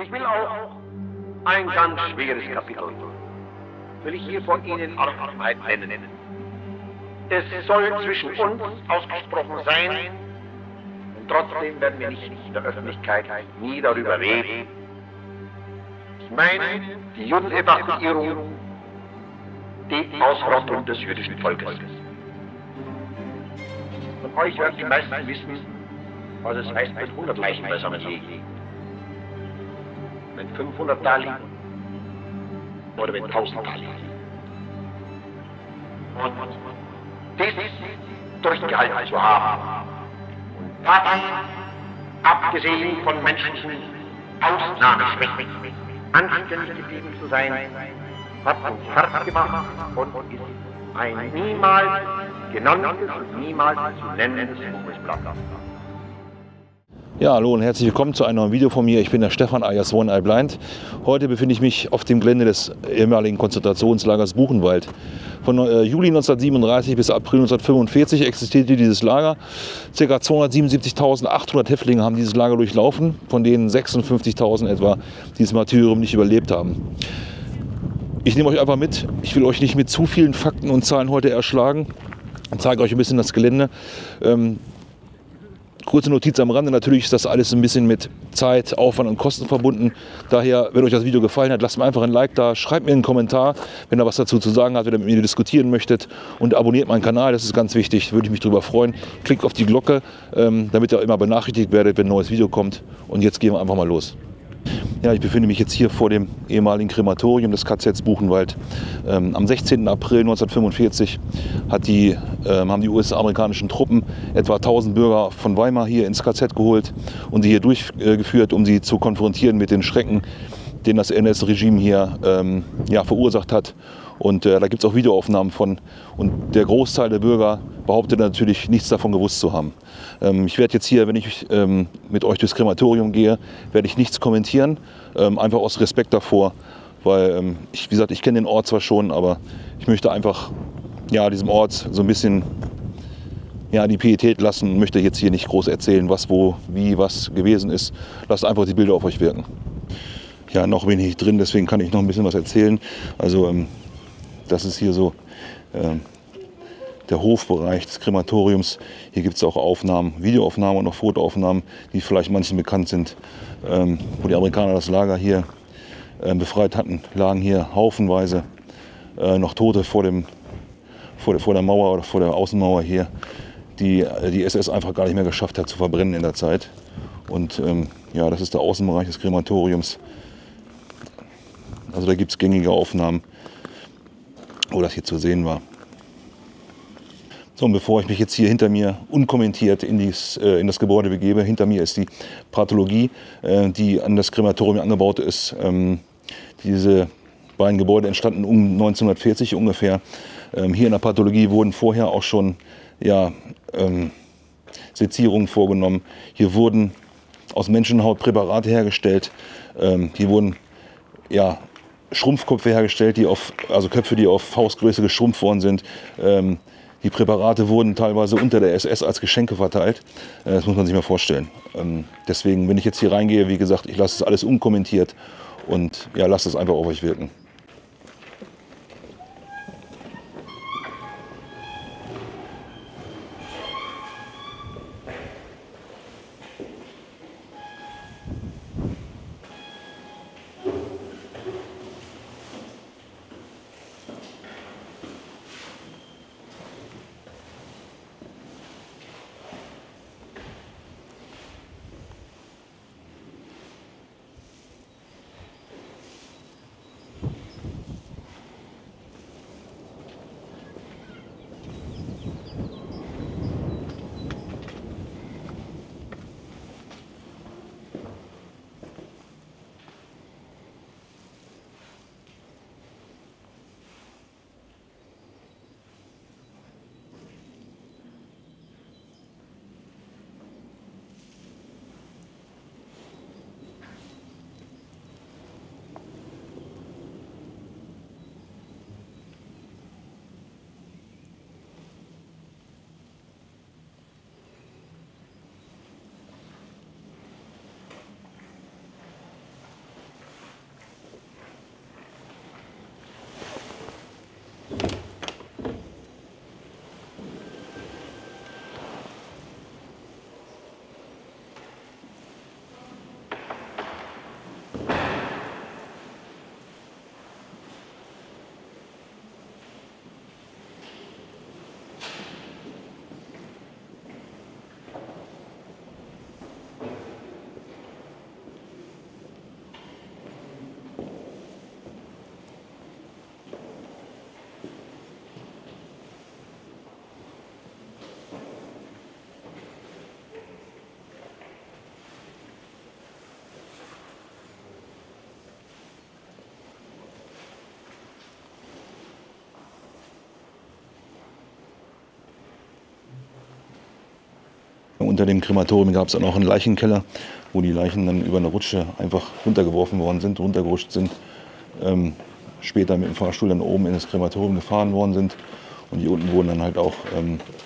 Ich will auch ein ganz schweres Kapitel, will ich hier vor Ihnen Arbeit nennen. Es soll zwischen uns ausgesprochen sein, und trotzdem werden wir nicht in der Öffentlichkeit nie darüber reden. Ich meine die Judenevakuierung, die Ausrottung des jüdischen Volkes. Von euch werden die meisten wissen, was es heißt mit 100 Leichen beisammen liegen. Mit 500 da liegen oder mit 1000 da liegen. Und dies durchgehalten zu haben und daran, abgesehen von menschlichen Ausnahmeschwächen, anständig geblieben zu sein, hat uns hart gemacht und ist ein niemals genanntes und niemals zu nennendes Ruhmesblatt. Ja, hallo und herzlich willkommen zu einem neuen Video von mir. Ich bin der Stefan alias One Eye Blind. Heute befinde ich mich auf dem Gelände des ehemaligen Konzentrationslagers Buchenwald. Von Juli 1937 bis April 1945 existierte dieses Lager. Ca. 277.800 Häftlinge haben dieses Lager durchlaufen, von denen 56.000 etwa dieses Martyrium nicht überlebt haben. Ich nehme euch einfach mit. Ich will euch nicht mit zu vielen Fakten und Zahlen heute erschlagen und zeige euch ein bisschen das Gelände. Kurze Notiz am Rande, natürlich ist das alles ein bisschen mit Zeit, Aufwand und Kosten verbunden. Daher, wenn euch das Video gefallen hat, lasst mir einfach ein Like da, schreibt mir einen Kommentar, wenn ihr was dazu zu sagen habt, wenn ihr mit mir diskutieren möchtet, und abonniert meinen Kanal, das ist ganz wichtig, würde ich mich darüber freuen. Klickt auf die Glocke, damit ihr immer benachrichtigt werdet, wenn ein neues Video kommt. Und jetzt gehen wir einfach mal los. Ja, ich befinde mich jetzt hier vor dem ehemaligen Krematorium des KZs Buchenwald. Am 16. April 1945 haben die US-amerikanischen Truppen etwa 1000 Bürger von Weimar hier ins KZ geholt und sie hier durchgeführt, um sie zu konfrontieren mit den Schrecken, den das NS-Regime hier verursacht hat. Und da gibt es auch Videoaufnahmen von. Und der Großteil der Bürger behauptet natürlich, nichts davon gewusst zu haben. Ich werde jetzt hier, wenn ich mit euch durchs Krematorium gehe, werde ich nichts kommentieren. Einfach aus Respekt davor. Weil, wie gesagt, ich kenne den Ort zwar schon, aber ich möchte einfach diesem Ort so ein bisschen die Pietät lassen und möchte jetzt hier nicht groß erzählen, was, wo, wie, was gewesen ist. Lasst einfach die Bilder auf euch wirken. Ja, noch bin ich drin, deswegen kann ich noch ein bisschen was erzählen. Also, das ist hier so der Hofbereich des Krematoriums. Hier gibt es auch Aufnahmen, Videoaufnahmen und auch Fotoaufnahmen, die vielleicht manchen bekannt sind, wo die Amerikaner das Lager hier befreit hatten. Lagen hier haufenweise noch Tote vor der Mauer oder vor der Außenmauer hier, die SS einfach gar nicht mehr geschafft hat zu verbrennen in der Zeit. Und das ist der Außenbereich des Krematoriums. Also da gibt es gängige Aufnahmen, wo das hier zu sehen war. So, und bevor ich mich jetzt hier hinter mir unkommentiert in das Gebäude begebe, hinter mir ist die Pathologie, die an das Krematorium angebaut ist. Diese beiden Gebäude entstanden um 1940 ungefähr. Hier in der Pathologie wurden vorher auch schon Sezierungen vorgenommen. Hier wurden aus Menschenhaut Präparate hergestellt. Hier wurden Schrumpfköpfe hergestellt, also Köpfe, die auf Faustgröße geschrumpft worden sind. Die Präparate wurden teilweise unter der SS als Geschenke verteilt. Das muss man sich mal vorstellen. Deswegen, wenn ich jetzt hier reingehe, wie gesagt, ich lasse es alles unkommentiert und lasst es einfach auf euch wirken. unter dem Krematorium gab es dann auch einen Leichenkeller, wo die Leichen dann über eine Rutsche einfach runtergeworfen worden sind, runtergerutscht sind. Später mit dem Fahrstuhl dann oben in das Krematorium gefahren worden sind. Und hier unten wurden dann halt auch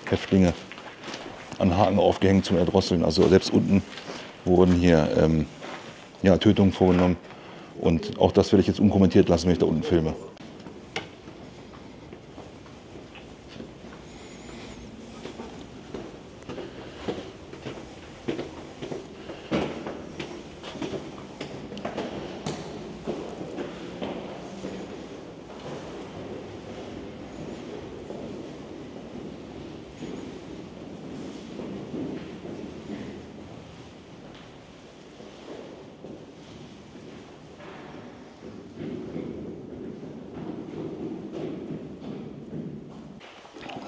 Häftlinge an Haken aufgehängt zum Erdrosseln. Also selbst unten wurden hier Tötungen vorgenommen. Und auch das werde ich jetzt unkommentiert lassen, wenn ich da unten filme.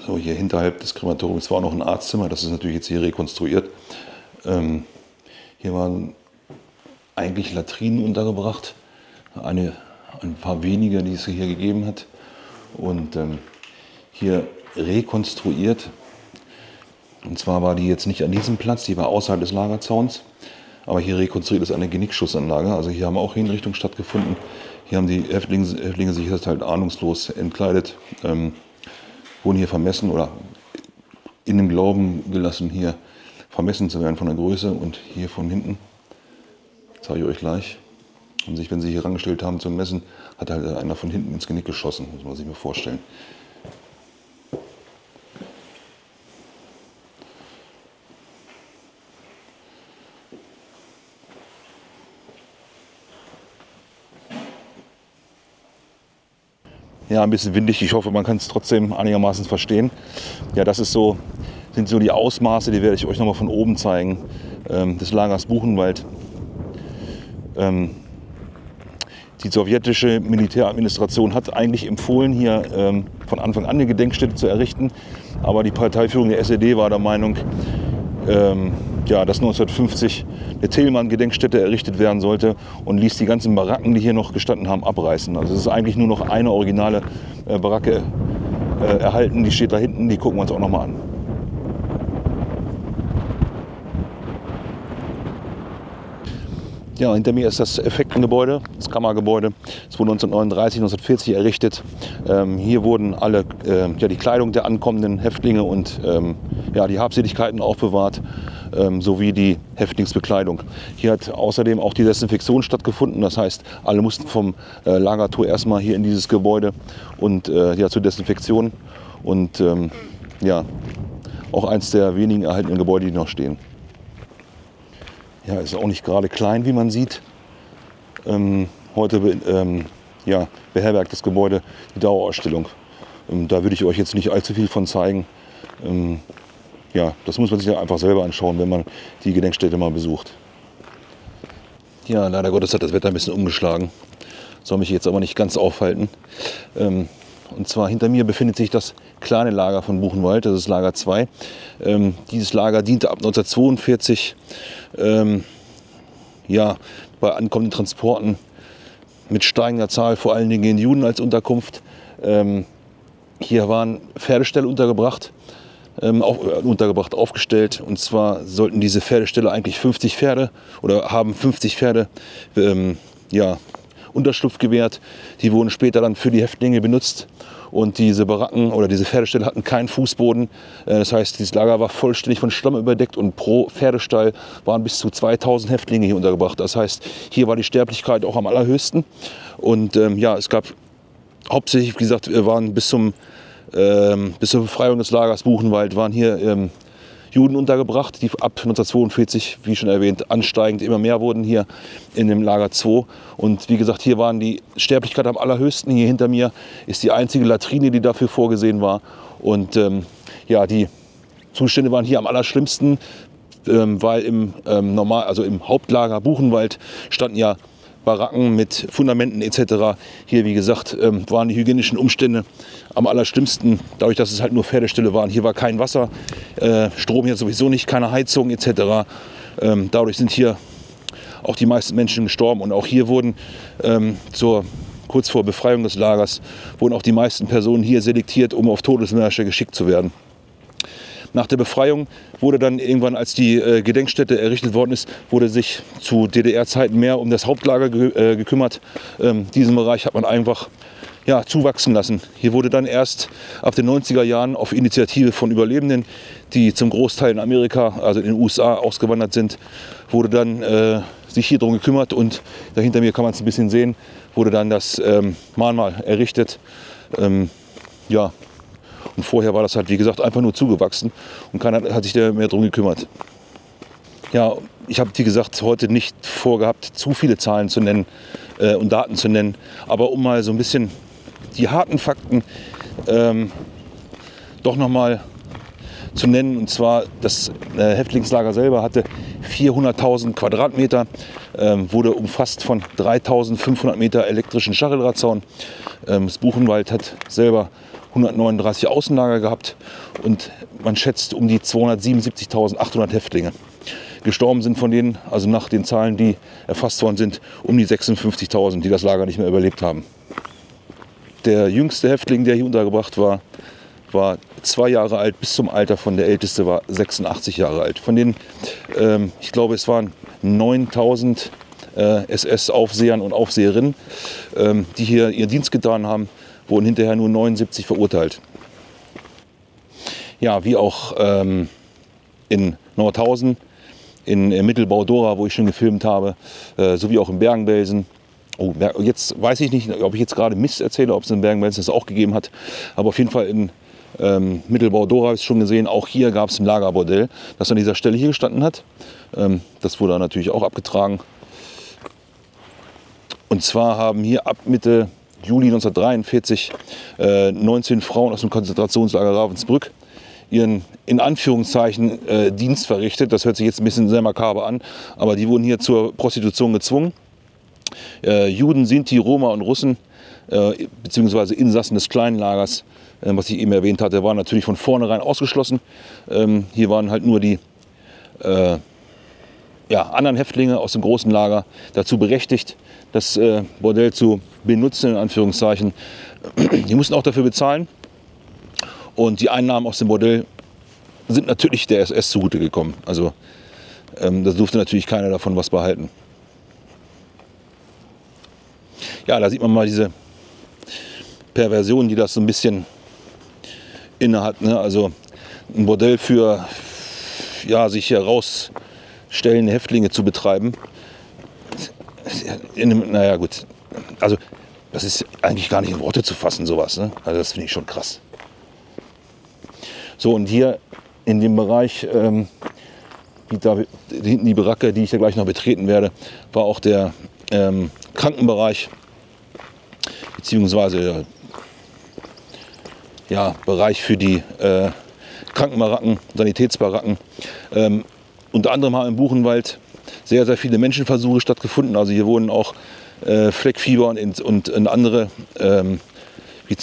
So, hier hinterhalb des Krematoriums war noch ein Arztzimmer, das ist natürlich jetzt hier rekonstruiert. Hier waren eigentlich Latrinen untergebracht, ein paar wenige, die es hier gegeben hat. Und hier rekonstruiert, und zwar war die jetzt nicht an diesem Platz, die war außerhalb des Lagerzauns, aber hier rekonstruiert ist eine Genickschussanlage. Also hier haben auch Hinrichtungen stattgefunden. Hier haben die Häftlinge sich halt ahnungslos entkleidet. Wurden hier vermessen oder in dem Glauben gelassen, hier vermessen zu werden von der Größe. Und hier von hinten, zeige ich euch gleich, und wenn sie hier rangestellt haben zum Messen, hat halt einer von hinten ins Genick geschossen, muss man sich mal vorstellen. Ja, ein bisschen windig. Ich hoffe, man kann es trotzdem einigermaßen verstehen. Ja, das sind so die Ausmaße, die werde ich euch nochmal von oben zeigen, des Lagers Buchenwald. Die sowjetische Militäradministration hat eigentlich empfohlen, hier von Anfang an eine Gedenkstätte zu errichten. Aber die Parteiführung der SED war der Meinung, dass 1950 eine Thälmann-Gedenkstätte errichtet werden sollte und ließ die ganzen Baracken, die hier noch gestanden haben, abreißen. Also es ist eigentlich nur noch eine originale Baracke erhalten, die steht da hinten, die gucken wir uns auch nochmal an. Ja, hinter mir ist das Effektengebäude, das Kammergebäude. Es wurde 1939, 1940 errichtet. Hier wurden alle die Kleidung der ankommenden Häftlinge und die Habseligkeiten aufbewahrt, sowie die Häftlingsbekleidung. Hier hat außerdem auch die Desinfektion stattgefunden. Das heißt, alle mussten vom Lagertor erstmal hier in dieses Gebäude und zur Desinfektion. Und auch eins der wenigen erhaltenen Gebäude, die noch stehen. Ja, ist auch nicht gerade klein, wie man sieht. Heute beherbergt das Gebäude die Dauerausstellung. Da würde ich euch jetzt nicht allzu viel von zeigen. Das muss man sich ja einfach selber anschauen, wenn man die Gedenkstätte mal besucht. Ja, leider Gottes hat das Wetter ein bisschen umgeschlagen. Soll mich jetzt aber nicht ganz aufhalten. Und zwar hinter mir befindet sich das kleine Lager von Buchenwald, das ist Lager 2. Dieses Lager diente ab 1942 bei ankommenden Transporten mit steigender Zahl, vor allen Dingen den Juden als Unterkunft. Hier waren Pferdeställe untergebracht, aufgestellt. Und zwar sollten diese Pferdeställe eigentlich 50 Pferde oder haben 50 Pferde Unterschlupf gewährt. Die wurden später dann für die Häftlinge benutzt. Und diese Baracken oder diese Pferdeställe hatten keinen Fußboden. Das heißt, dieses Lager war vollständig von Schlamm überdeckt und pro Pferdestall waren bis zu 2000 Häftlinge hier untergebracht. Das heißt, hier war die Sterblichkeit auch am allerhöchsten. Und es gab hauptsächlich, wie gesagt, waren bis zur Befreiung des Lagers Buchenwald waren hier Juden untergebracht, die ab 1942, wie schon erwähnt, ansteigend immer mehr wurden hier in dem Lager 2. Und wie gesagt, hier waren die Sterblichkeit am allerhöchsten. Hier hinter mir ist die einzige Latrine, die dafür vorgesehen war. Und die Zustände waren hier am allerschlimmsten, weil im Hauptlager Buchenwald standen ja Baracken mit Fundamenten etc. Hier, wie gesagt, waren die hygienischen Umstände am allerschlimmsten, dadurch, dass es halt nur Pferdeställe waren. Hier war kein Wasser, Strom hier sowieso nicht, keine Heizung etc. Dadurch sind hier auch die meisten Menschen gestorben. Und auch hier wurden kurz vor Befreiung des Lagers, wurden auch die meisten Personen hier selektiert, um auf Todesmärsche geschickt zu werden. Nach der Befreiung wurde dann irgendwann, als die Gedenkstätte errichtet worden ist, wurde sich zu DDR-Zeiten mehr um das Hauptlager gekümmert. Diesen Bereich hat man einfach zuwachsen lassen. Hier wurde dann erst ab den 90er Jahren auf Initiative von Überlebenden, die zum Großteil in Amerika, also in den USA, ausgewandert sind, wurde dann sich hier drum gekümmert, und dahinter mir kann man es ein bisschen sehen, wurde dann das Mahnmal errichtet. Und vorher war das halt, wie gesagt, einfach nur zugewachsen und keiner hat sich da mehr drum gekümmert. Ja, ich habe, wie gesagt, heute nicht vorgehabt, zu viele Zahlen zu nennen und Daten zu nennen, aber um mal so ein bisschen die harten Fakten doch nochmal zu nennen, und zwar das Häftlingslager selber hatte 400.000 Quadratmeter, wurde umfasst von 3.500 Meter elektrischen Stacheldrahtzaun. Das Buchenwald hat selber 139 Außenlager gehabt und man schätzt um die 277.800 Häftlinge. Gestorben sind von denen, also nach den Zahlen, die erfasst worden sind, um die 56.000, die das Lager nicht mehr überlebt haben. Der jüngste Häftling, der hier untergebracht war, war 2 Jahre alt bis zum Alter von der Älteste war 86 Jahre alt. Von denen, ich glaube, es waren 9.000 SS-Aufsehern und Aufseherinnen, die hier ihren Dienst getan haben, wurden hinterher nur 79 verurteilt. Ja, wie auch in Nordhausen, in Mittelbau-Dora, wo ich schon gefilmt habe, sowie auch in Bergen-Belsen. Oh, jetzt weiß ich nicht, ob ich jetzt gerade Mist erzähle, ob es in Bergen-Belsen das auch gegeben hat, aber auf jeden Fall in Mittelbau-Dora habe ich es schon gesehen. Auch hier gab es ein Lagerbordell, das an dieser Stelle hier gestanden hat. Das wurde natürlich auch abgetragen. Und zwar haben hier ab Mitte Juli 1943 19 Frauen aus dem Konzentrationslager Ravensbrück ihren, in Anführungszeichen, Dienst verrichtet. Das hört sich jetzt ein bisschen sehr makaber an, aber die wurden hier zur Prostitution gezwungen. Juden, Sinti, Roma und Russen, beziehungsweise Insassen des kleinen Lagers, was ich eben erwähnt hatte, waren natürlich von vornherein ausgeschlossen. Hier waren halt nur die anderen Häftlinge aus dem großen Lager dazu berechtigt, das Bordell zu benutzen, in Anführungszeichen. Die mussten auch dafür bezahlen. Und die Einnahmen aus dem Bordell sind natürlich der SS zugute gekommen. Also da durfte natürlich keiner davon was behalten. Ja, da sieht man mal diese Perversion, die das so ein bisschen inne hat. Ne? Also ein Bordell für sich herausstellende Häftlinge zu betreiben. Naja gut, also das ist eigentlich gar nicht in Worte zu fassen, sowas. Ne? Also das finde ich schon krass. So, und hier in dem Bereich, da hinten die Baracke, die ich ja gleich noch betreten werde, war auch der Krankenbereich, beziehungsweise Bereich für die Krankenbaracken, Sanitätsbaracken. Unter anderem haben im Buchenwald sehr, sehr viele Menschenversuche stattgefunden. Also hier wurden auch Fleckfieber und andere, wie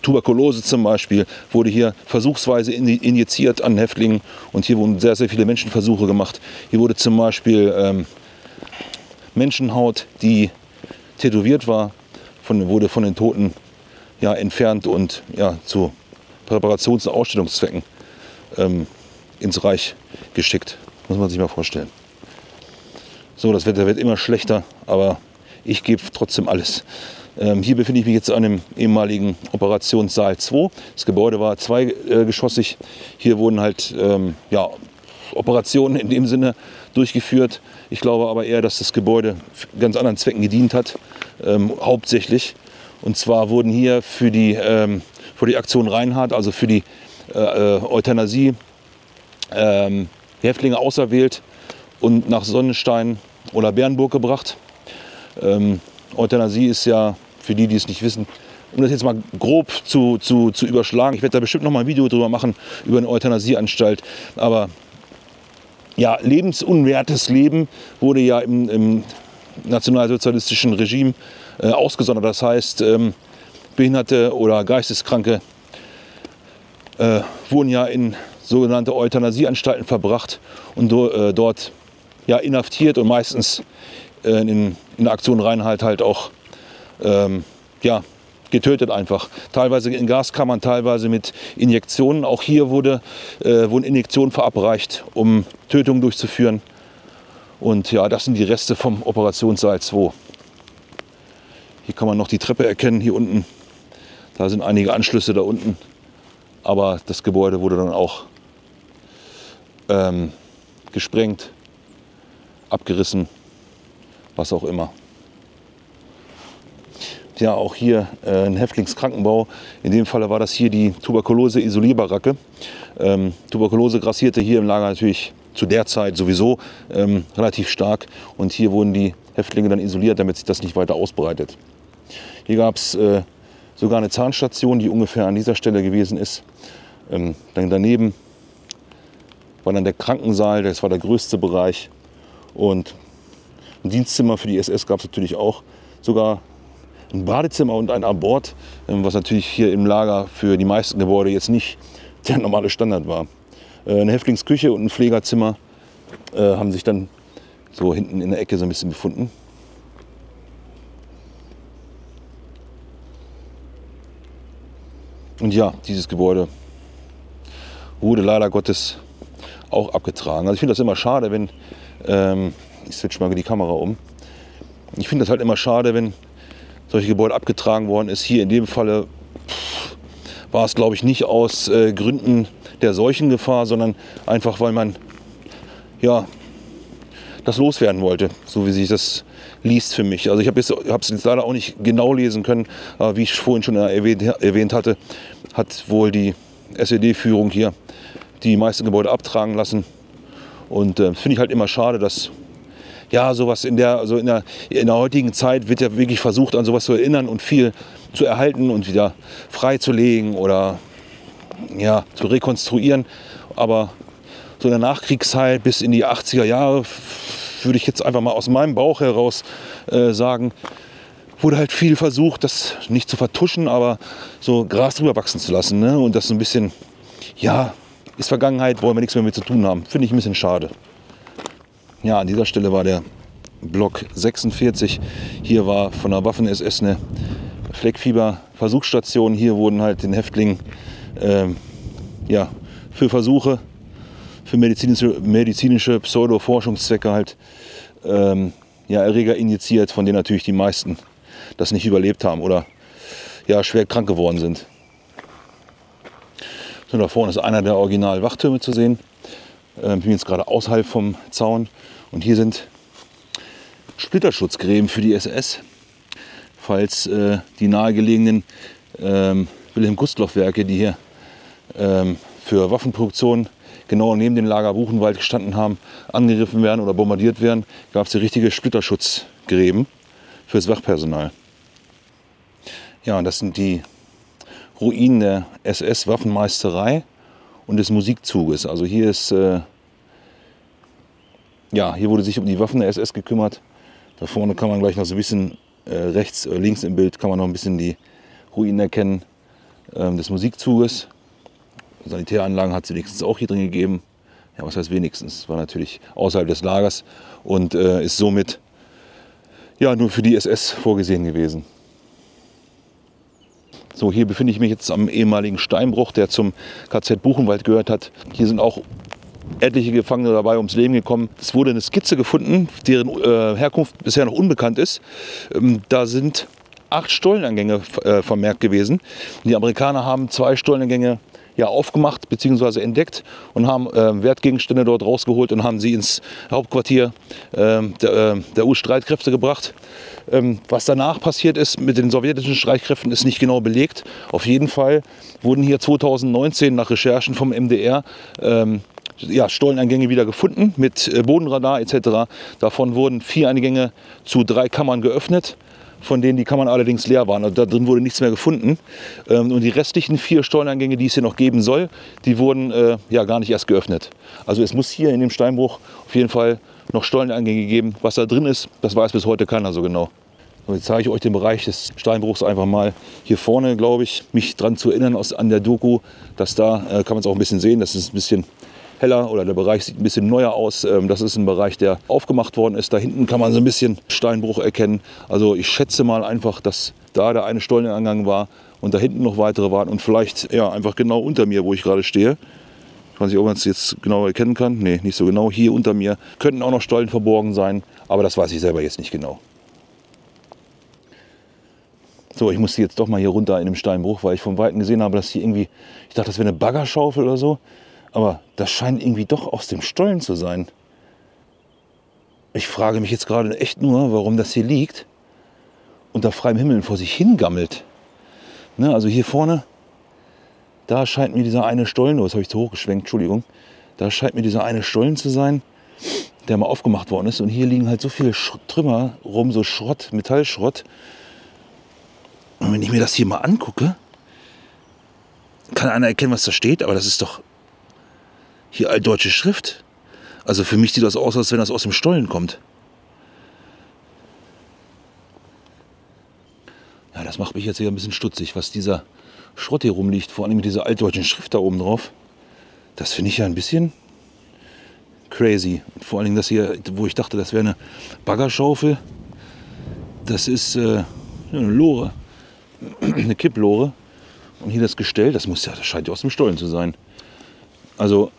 Tuberkulose zum Beispiel, wurde hier versuchsweise injiziert an Häftlingen. Und hier wurden sehr, sehr viele Menschenversuche gemacht. Hier wurde zum Beispiel Menschenhaut, die tätowiert war, wurde von den Toten entfernt und zu Präparations- und Ausstellungszwecken ins Reich geschickt. Muss man sich mal vorstellen. So, das Wetter wird immer schlechter, aber ich gebe trotzdem alles. Hier befinde ich mich jetzt an dem ehemaligen Operationssaal 2. Das Gebäude war zweigeschossig. Hier wurden halt Operationen in dem Sinne durchgeführt. Ich glaube aber eher, dass das Gebäude ganz anderen Zwecken gedient hat, hauptsächlich. Und zwar wurden hier für die Aktion Reinhardt, also für die Euthanasie, Häftlinge auserwählt und nach Sonnenstein oder Bernburg gebracht. Euthanasie ist ja, für die, die es nicht wissen, um das jetzt mal grob zu überschlagen, ich werde da bestimmt noch mal ein Video drüber machen, über eine Euthanasieanstalt, aber ja, lebensunwertes Leben wurde ja im nationalsozialistischen Regime ausgesondert. Das heißt, Behinderte oder Geisteskranke wurden ja in sogenannte Euthanasieanstalten verbracht und dort inhaftiert und meistens in der Aktion Reinhardt halt auch getötet einfach. Teilweise in Gaskammern, teilweise mit Injektionen. Auch hier wurden Injektionen verabreicht, um Tötungen durchzuführen. Und ja, das sind die Reste vom Operationssaal 2. Hier kann man noch die Treppe erkennen, hier unten. Da sind einige Anschlüsse da unten. Aber das Gebäude wurde dann auch gesprengt, abgerissen, was auch immer. Ja, auch hier ein Häftlingskrankenbau. In dem Fall war das hier die Tuberkulose-Isolierbaracke. Tuberkulose grassierte hier im Lager natürlich zu der Zeit sowieso relativ stark. Und hier wurden die Häftlinge dann isoliert, damit sich das nicht weiter ausbreitet. Hier gab es sogar eine Zahnstation, die ungefähr an dieser Stelle gewesen ist. Dann daneben war dann der Krankensaal, das war der größte Bereich. Und ein Dienstzimmer für die SS gab es natürlich auch. Sogar ein Badezimmer und ein Abort, was natürlich hier im Lager für die meisten Gebäude jetzt nicht der normale Standard war. Eine Häftlingsküche und ein Pflegerzimmer haben sich dann so hinten in der Ecke so ein bisschen befunden. Und ja, dieses Gebäude wurde leider Gottes auch abgetragen. Also ich finde das immer schade, wenn, ich switch mal die Kamera um, ich finde das halt immer schade, wenn solche Gebäude abgetragen worden ist. Hier in dem Falle war es, glaube ich, nicht aus Gründen der Seuchengefahr, sondern einfach, weil man ja, das loswerden wollte, so wie sich das liest für mich. Also ich habe es jetzt leider auch nicht genau lesen können, aber wie ich vorhin schon erwähnt hatte, hat wohl die SED-Führung hier die meisten Gebäude abtragen lassen. Und finde ich halt immer schade, dass ja, sowas in der heutigen Zeit wird ja wirklich versucht, an sowas zu erinnern und viel zu erhalten und wieder freizulegen oder ja, zu rekonstruieren. Aber so in der Nachkriegszeit bis in die 80er Jahre, würde ich jetzt einfach mal aus meinem Bauch heraus sagen, wurde halt viel versucht, das nicht zu vertuschen, aber so Gras drüber wachsen zu lassen. Ne? Und das so ein bisschen, ja, ist Vergangenheit, wollen wir nichts mehr mit zu tun haben. Finde ich ein bisschen schade. Ja, an dieser Stelle war der Block 46. Hier war von der Waffen-SS eine Fleckfieber-Versuchsstation. Hier wurden halt den Häftlingen ja, für Versuche, für medizinische Pseudo-Forschungszwecke halt ja, Erreger injiziert, von denen natürlich die meisten das nicht überlebt haben oder ja, schwer krank geworden sind. So, da vorne ist einer der Original-Wachtürme zu sehen. Ich bin jetzt gerade außerhalb vom Zaun und hier sind Splitterschutzgräben für die SS, falls die nahegelegenen Wilhelm-Gustloff-Werke, die hier für Waffenproduktion genau neben dem Lager Buchenwald gestanden haben, angegriffen werden oder bombardiert werden, gab es hier richtige Splitterschutzgräben fürs Wachpersonal. Ja, und das sind die Ruinen der SS-Waffenmeisterei und des Musikzuges. Also hier ist, ja, hier wurde sich um die Waffen der SS gekümmert. Da vorne kann man gleich noch so ein bisschen links im Bild kann man noch ein bisschen die Ruinen erkennen des Musikzuges. Sanitäranlagen hat es wenigstens auch hier drin gegeben. Ja, was heißt wenigstens? Es war natürlich außerhalb des Lagers und ist somit ja, nur für die SS vorgesehen gewesen. So, hier befinde ich mich jetzt am ehemaligen Steinbruch, der zum KZ Buchenwald gehört hat. Hier sind auch etliche Gefangene dabei ums Leben gekommen. Es wurde eine Skizze gefunden, deren Herkunft bisher noch unbekannt ist. Da sind 8 Stolleneingänge vermerkt gewesen. Die Amerikaner haben 2 Stolleneingänge ja, aufgemacht bzw. entdeckt und haben Wertgegenstände dort rausgeholt und haben sie ins Hauptquartier der US-Streitkräfte gebracht. Was danach passiert ist mit den sowjetischen Streitkräften, ist nicht genau belegt. Auf jeden Fall wurden hier 2019 nach Recherchen vom MDR ja, Stolleneingänge wieder gefunden mit Bodenradar etc. Davon wurden 4 Eingänge zu 3 Kammern geöffnet, von denen die Kammern allerdings leer waren. Also da drin wurde nichts mehr gefunden. Und die restlichen 4 Stolleneingänge, die es hier noch geben soll, die wurden ja gar nicht erst geöffnet. Also es muss hier in dem Steinbruch auf jeden Fall noch Stolleneingänge geben. Was da drin ist, das weiß bis heute keiner so genau. Und jetzt zeige ich euch den Bereich des Steinbruchs einfach mal hier vorne, glaube ich, mich dran zu erinnern an der Doku, dass da kann man es auch ein bisschen sehen, das ist ein bisschen heller oder der Bereich sieht ein bisschen neuer aus. Das ist ein Bereich, der aufgemacht worden ist. Da hinten kann man so ein bisschen Steinbruch erkennen. Also ich schätze mal einfach, dass da der eine Stollenangang war und da hinten noch weitere waren und vielleicht ja, einfach genau unter mir, wo ich gerade stehe. Ich weiß nicht, ob man es jetzt genau erkennen kann. Nee, nicht so genau. Hier unter mir könnten auch noch Stollen verborgen sein, aber das weiß ich selber jetzt nicht genau. So, ich musste jetzt doch mal hier runter in dem Steinbruch, weil ich von Weitem gesehen habe, dass hier irgendwie, ich dachte, das wäre eine Baggerschaufel oder so, aber das scheint irgendwie doch aus dem Stollen zu sein. Ich frage mich jetzt gerade echt nur, warum das hier liegt unter freiem Himmel vor sich hingammelt. Ne, also hier vorne, da scheint mir dieser eine Stollen, oh, das habe ich zu hoch geschwenkt, Entschuldigung, da scheint mir dieser eine Stollen zu sein, der mal aufgemacht worden ist. Und hier liegen halt so viele Trümmer rum, so Schrott, Metallschrott. Und wenn ich mir das hier mal angucke, kann einer erkennen, was da steht, aber das ist doch hier altdeutsche Schrift. Also für mich sieht das aus, als wenn das aus dem Stollen kommt. Ja, das macht mich jetzt hier ein bisschen stutzig, was dieser Schrott hier rumliegt, vor allem mit dieser altdeutschen Schrift da oben drauf. Das finde ich ja ein bisschen crazy. Und vor allem das hier, wo ich dachte, das wäre eine Baggerschaufel, das ist eine Lore, eine Kipplore. Und hier das Gestell, das scheint ja aus dem Stollen zu sein. Also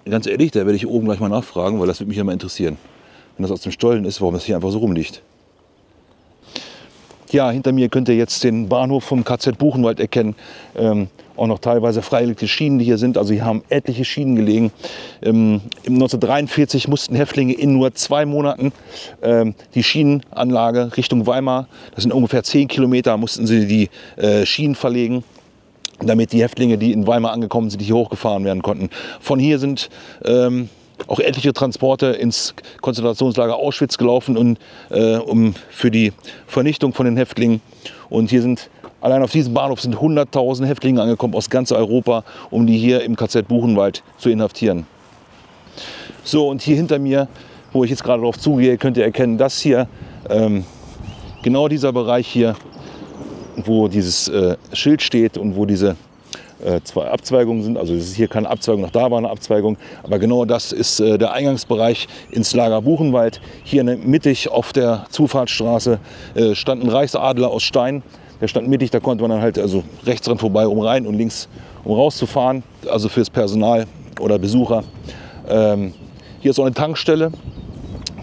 ganz ehrlich, da werde ich oben gleich mal nachfragen, weil das würde mich ja mal interessieren. Wenn das aus dem Stollen ist, warum das hier einfach so rumliegt. Ja, hinter mir könnt ihr jetzt den Bahnhof vom KZ Buchenwald erkennen. Auch noch teilweise freigelegte Schienen, die hier sind. Also hier haben etliche Schienen gelegen. Im 1943 mussten Häftlinge in nur 2 Monaten die Schienenanlage Richtung Weimar, das sind ungefähr 10 Kilometer, mussten sie die Schienen verlegen, damit die Häftlinge, die in Weimar angekommen sind, hier hochgefahren werden konnten. Von hier sind auch etliche Transporte ins Konzentrationslager Auschwitz gelaufen, für die Vernichtung von den Häftlingen. Und hier sind, allein auf diesem Bahnhof sind 100.000 Häftlinge angekommen aus ganz Europa, um die hier im KZ Buchenwald zu inhaftieren. So, und hier hinter mir, wo ich jetzt gerade drauf zugehe, könnt ihr erkennen, dass hier genau dieser Bereich hier, wo dieses Schild steht und wo diese 2 Abzweigungen sind. Also es ist hier keine Abzweigung, nach da war eine Abzweigung. Aber genau das ist der Eingangsbereich ins Lager Buchenwald. Hier mittig auf der Zufahrtsstraße stand ein Reichsadler aus Stein. Der stand mittig, da konnte man dann halt also rechts dran vorbei, um rein und links, um rauszufahren. Also fürs Personal oder Besucher. Hier ist auch eine Tankstelle.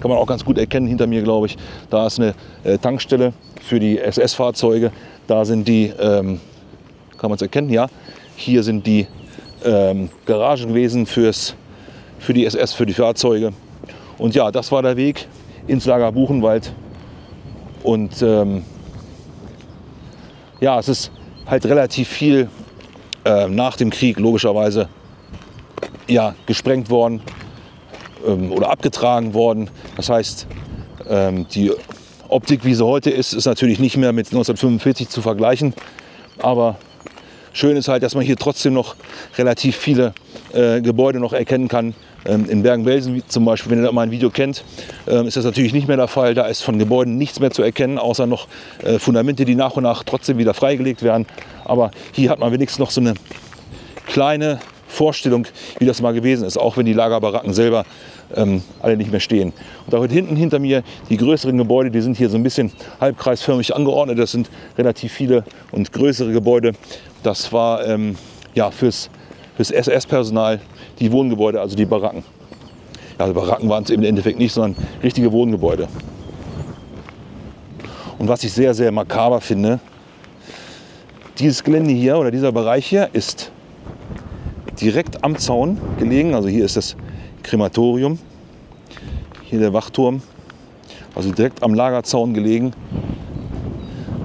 Kann man auch ganz gut erkennen hinter mir, glaube ich. Da ist eine Tankstelle für die SS-Fahrzeuge. Da sind die, kann man es erkennen, ja. Hier sind die Garagen gewesen für die SS, für die Fahrzeuge. Und ja, das war der Weg ins Lager Buchenwald. Und ja, es ist halt relativ viel nach dem Krieg logischerweise ja, gesprengt worden oder abgetragen worden. Das heißt, die Optik, wie sie heute ist, ist natürlich nicht mehr mit 1945 zu vergleichen. Aber schön ist halt, dass man hier trotzdem noch relativ viele Gebäude noch erkennen kann. In Bergen-Belsen zum Beispiel, wenn ihr da mal ein Video kennt, ist das natürlich nicht mehr der Fall. Da ist von Gebäuden nichts mehr zu erkennen, außer noch Fundamente, die nach und nach trotzdem wieder freigelegt werden. Aber hier hat man wenigstens noch so eine kleine Vorstellung, wie das mal gewesen ist, auch wenn die Lagerbaracken selber alle nicht mehr stehen. Und da hinten hinter mir die größeren Gebäude, die sind hier so ein bisschen halbkreisförmig angeordnet. Das sind relativ viele und größere Gebäude. Das war ja, fürs SS-Personal die Wohngebäude, also die Baracken. Ja, also Baracken waren es im Endeffekt nicht, sondern richtige Wohngebäude. Und was ich sehr, sehr makaber finde, dieses Gelände hier oder dieser Bereich hier ist direkt am Zaun gelegen. Also hier ist das Krematorium, hier der Wachturm, also direkt am Lagerzaun gelegen,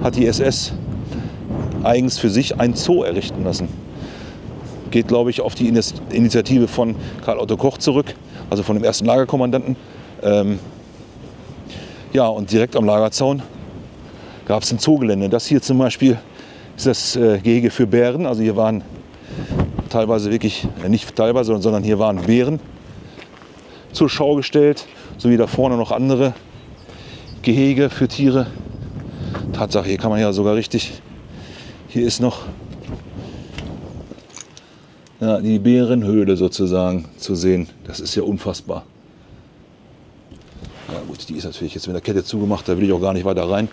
hat die SS eigens für sich ein Zoo errichten lassen. Geht, glaube ich, auf die Initiative von Karl Otto Koch zurück, also von dem ersten Lagerkommandanten. Ja, und direkt am Lagerzaun gab es ein Zoogelände. Das hier zum Beispiel ist das Gehege für Bären. Also hier waren teilweise wirklich, nicht teilweise, sondern hier waren Bären zur Schau gestellt, sowie da vorne noch andere Gehege für Tiere. Tatsache, hier kann man ja sogar richtig, hier ist noch Ja, die Bärenhöhle sozusagen zu sehen. Das ist ja unfassbar. Ja gut, die ist natürlich jetzt mit der Kette zugemacht, da will ich auch gar nicht weiter rein.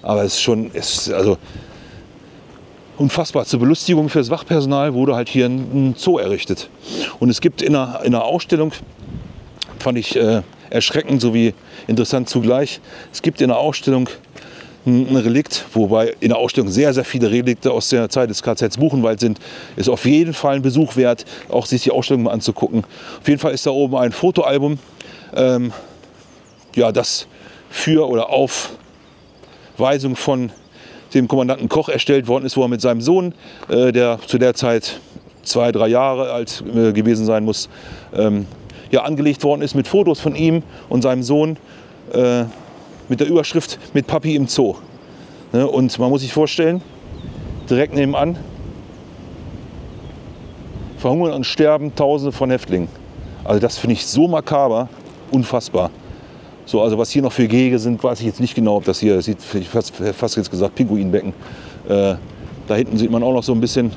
Aber es ist schon, also unfassbar. Zur Belustigung für das Wachpersonal wurde halt hier ein Zoo errichtet. Und es gibt in einer Ausstellung, fand ich erschreckend sowie interessant zugleich, es gibt in der Ausstellung ein Relikt, wobei in der Ausstellung sehr, sehr viele Relikte aus der Zeit des KZ Buchenwald sind. Ist auf jeden Fall ein Besuch wert, auch sich die Ausstellung mal anzugucken. Auf jeden Fall ist da oben ein Fotoalbum, ja, das für oder auf Weisung von dem Kommandanten Koch erstellt worden ist, wo er mit seinem Sohn, der zu der Zeit 2, 3 Jahre alt gewesen sein muss, ja, angelegt worden ist mit Fotos von ihm und seinem Sohn mit der Überschrift "Mit Papi im Zoo". Und man muss sich vorstellen, direkt nebenan verhungern und sterben Tausende von Häftlingen. Also das finde ich so makaber, unfassbar. So, also was hier noch für Gehege sind, weiß ich jetzt nicht genau, ob das hier, sieht fast jetzt gesagt Pinguinbecken. Da hinten sieht man auch noch so ein bisschen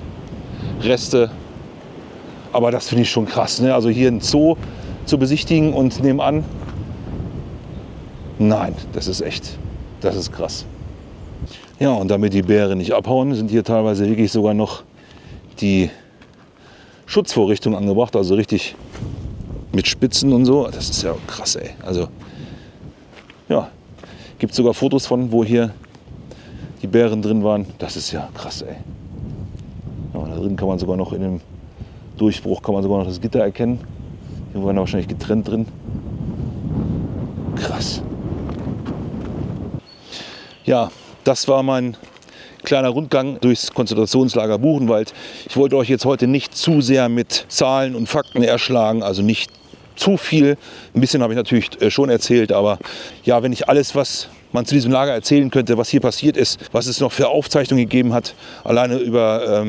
Reste. Aber das finde ich schon krass, ne? Also hier ein Zoo zu besichtigen und nebenan, nein, das ist krass. Ja, und damit die Bären nicht abhauen, sind hier teilweise wirklich sogar noch die Schutzvorrichtungen angebracht, also richtig mit Spitzen und so. Das ist ja krass, ey. Also ja, gibt sogar Fotos von, wo hier die Bären drin waren. Das ist ja krass, ey. Ja, da drin kann man sogar noch in dem Durchbruch kann man sogar noch das Gitter erkennen. Hier waren wahrscheinlich getrennt drin. Krass. Ja, das war mein kleiner Rundgang durchs Konzentrationslager Buchenwald. Ich wollte euch jetzt heute nicht zu sehr mit Zahlen und Fakten erschlagen, also nicht zu viel. Ein bisschen habe ich natürlich schon erzählt, aber ja, wenn nicht alles, was man zu diesem Lager erzählen könnte, was hier passiert ist, was es noch für Aufzeichnungen gegeben hat, alleine über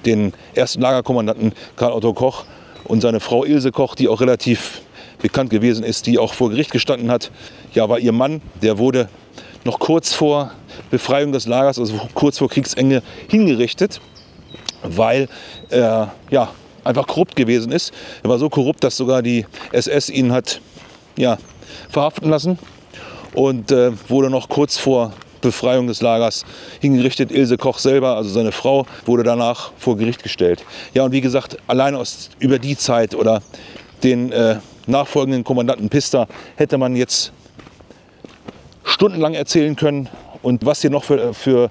den ersten Lagerkommandanten Karl Otto Koch und seine Frau Ilse Koch, die auch relativ bekannt gewesen ist, die auch vor Gericht gestanden hat. Ja, war ihr Mann, der wurde noch kurz vor Befreiung des Lagers, also kurz vor Kriegsende, hingerichtet, weil er ja, einfach korrupt gewesen ist. Er war so korrupt, dass sogar die SS ihn hat verhaften lassen und wurde noch kurz vor Befreiung des Lagers hingerichtet. Ilse Koch selber, also seine Frau, wurde danach vor Gericht gestellt. Ja, und wie gesagt, alleine über die Zeit oder den nachfolgenden Kommandanten Pister hätte man jetzt stundenlang erzählen können. Und was hier noch für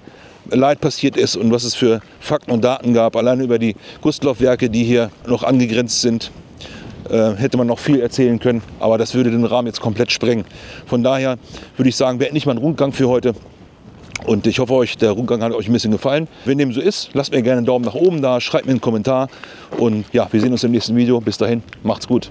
Leid passiert ist und was es für Fakten und Daten gab, alleine über die Gustloff-Werke, die hier noch angegrenzt sind, hätte man noch viel erzählen können. Aber das würde den Rahmen jetzt komplett sprengen. Von daher würde ich sagen, beende ich meinen Rundgang für heute. Und ich hoffe, der Rundgang hat euch ein bisschen gefallen. Wenn dem so ist, lasst mir gerne einen Daumen nach oben da, schreibt mir einen Kommentar. Und ja, wir sehen uns im nächsten Video. Bis dahin, macht's gut.